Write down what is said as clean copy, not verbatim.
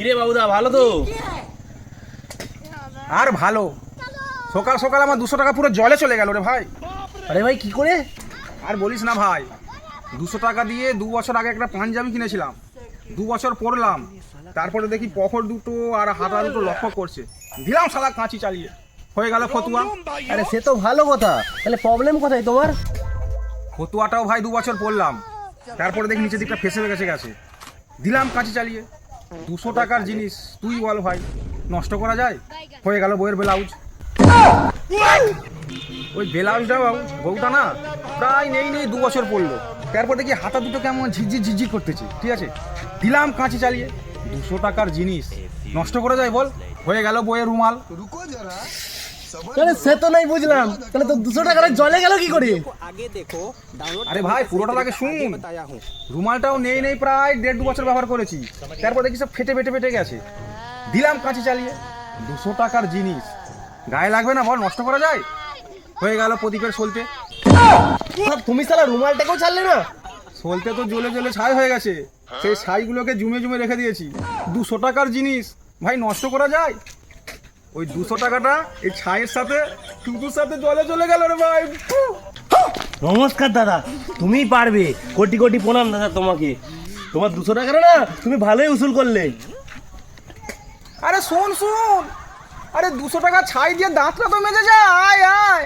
কিরে বাবুদা, ভালো তো? আর ভালো, সকাল সকাল আমার 200 টাকা পুরো জলে চলে গেল রে ভাই। আরে ভাই কি করে? আর বলিস না ভাই, 200 টাকা দিয়ে 2 বছর আগে একটা পাঞ্জাবি কিনেছিলাম, 2 বছর পরলাম, তারপরে দেখি পকেট দুটো আর হাতা দুটো লক্ষ্য করছে, দিলাম শালা কাঁচি চালিয়ে, হয়ে গেল ফতুয়া। আরে সে তো ভালো কথা, তাহলে প্রবলেম কোথায় তোমার? ফতুয়াটাও ভাই 2 বছর পরলাম, তারপরে দেখি নিচের দিকটা ফেসে গেছে, দিলাম কাঁচি চালিয়ে। 200 টাকার জিনিস তুই বল ভাই, নষ্ট করা যায়? হয়ে গেল বইয়ের ব্লাউজ। ওই ব্লাউজটা বউটা না প্রায় নেই 2 বছর পরলো, তারপর দেখি হাতা দুটো কেমন ঝিঝি করতেছে, ঠিক আছে, দিলাম কাঁচি চালিয়ে। 200 টাকার জিনিস নষ্ট করা যায় বল? হয়ে গেল বইয়ের রুমাল। তাহলে সে তো নাই বুঝলাম, তাহলে তো 200 টাকা জলে গেল কি করে? আরে ভাই পুরোটা আগে শুন, রুমালটাও নেই প্রায় 1.5-2 বছর ব্যবহার করেছি, তারপর দেখি সব ফেটে গেছে, দিলাম কাঁচি চালিয়ে। 200 টাকার জিনিস গায়ে লাগবে না বল, নষ্ট করা যায়? হয়ে গেল প্রদীপের সলতে। তুমি সালা রুমালটাকেও ছাড়লে না? সলতে তো জ্বলে ছাই হয়ে গেছে, সেই ছাইগুলোকে জুমে রেখে দিয়েছি। 200 টাকার জিনিস ভাই নষ্ট করা যায়? ওই 200 টাকাটা এই ছাইয়ের সাথে টুকুর সাথে জলে চলে গেল রে ভাই। নমস্কার দাদা, তুমিই পারবে, কোটি কোটি প্রণাম দাদা তোমাকে। তোমার 200 টাকাটা না তুমি ভালোই উসুল করলে। আরে শোন, আরে 200 টাকা ছাই দিয়ে দাঁতটা তো মেজে যায়, আয়।